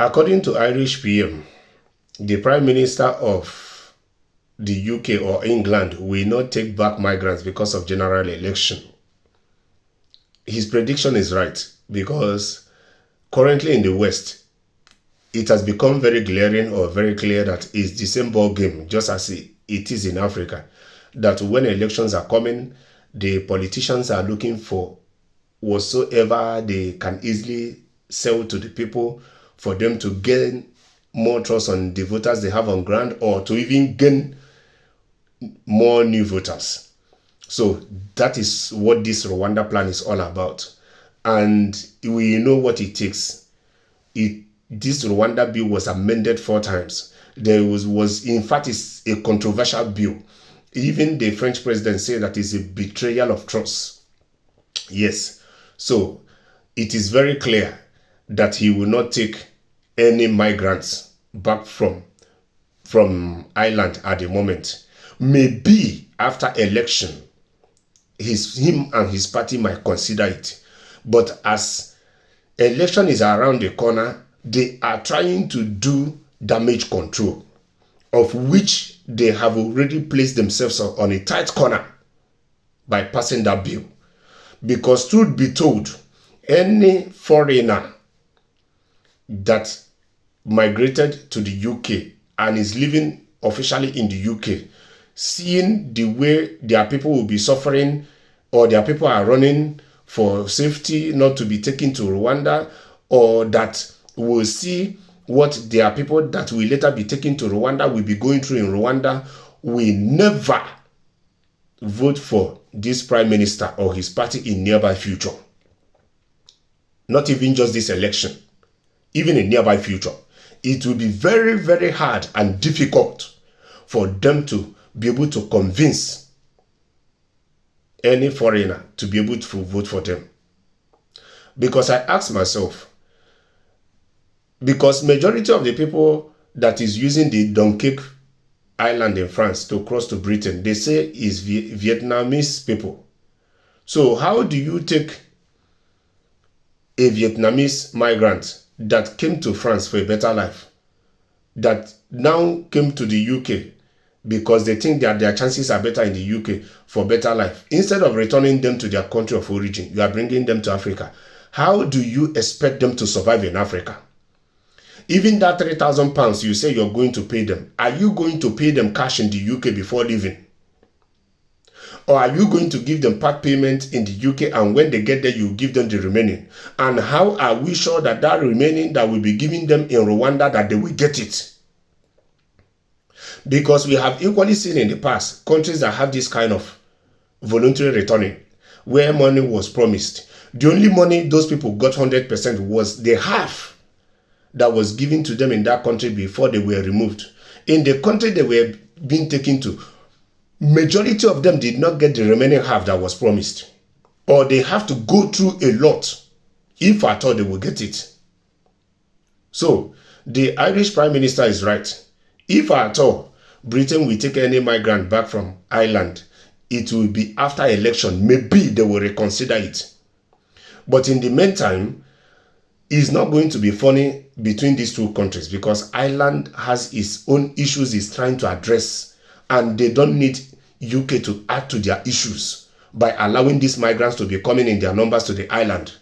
According to Irish PM, the Prime Minister of the UK or England will not take back migrants because of general election. His prediction is right because currently in the West, it has become very glaring or very clear that it's the same ball game, just as it is in Africa, that when elections are coming, the politicians are looking for whatsoever they can easily sell to the people for them to gain more trust on the voters they have on ground, or to even gain more new voters. So that is what this Rwanda plan is all about. And we know what it takes. This Rwanda bill was amended 4 times. There was in fact, it's a controversial bill. Even the French president said that it's a betrayal of trust. Yes. So it is very clear that he will not take any migrants back from Ireland at the moment. Maybe after election, him and his party might consider it. But as election is around the corner, they are trying to do damage control, of which they have already placed themselves on a tight corner by passing that bill. Because truth be told, any foreigner that migrated to the UK and is living officially in the UK, seeing the way their people will be suffering, or their people are running for safety not to be taken to Rwanda, or that will see what their people that will later be taken to Rwanda will be going through in Rwanda, will never vote for this prime minister or his party in nearby future. Not even just this election, even in nearby future. It will be very, very hard and difficult for them to be able to convince any foreigner to be able to vote for them. Because I ask myself, because majority of the people that is using the Dunkirk island in France to cross to Britain, they say is Vietnamese people. So how do you take a Vietnamese migrant that came to France for a better life, that now came to the UK because they think that their chances are better in the UK for better life, instead of returning them to their country of origin, you are bringing them to Africa? How do you expect them to survive in Africa? Even that £3,000 you say you're going to pay them, are you going to pay them cash in the UK before leaving? Or are you going to give them part payment in the UK, and when they get there, you give them the remaining? And how are we sure that that remaining that we'll be giving them in Rwanda, that they will get it? Because we have equally seen in the past countries that have this kind of voluntary returning, where money was promised. The only money those people got 100% was the half that was given to them in that country before they were removed. In the country they were being taken to, majority of them did not get the remaining half that was promised, or they have to go through a lot if at all they will get it. So the Irish Prime Minister is right. If at all Britain will take any migrant back from Ireland, it will be after election. Maybe they will reconsider it. But in the meantime, it's not going to be funny between these two countries, because Ireland has its own issues it's trying to address, and they don't need UK to add to their issues by allowing these migrants to be coming in their numbers to the island.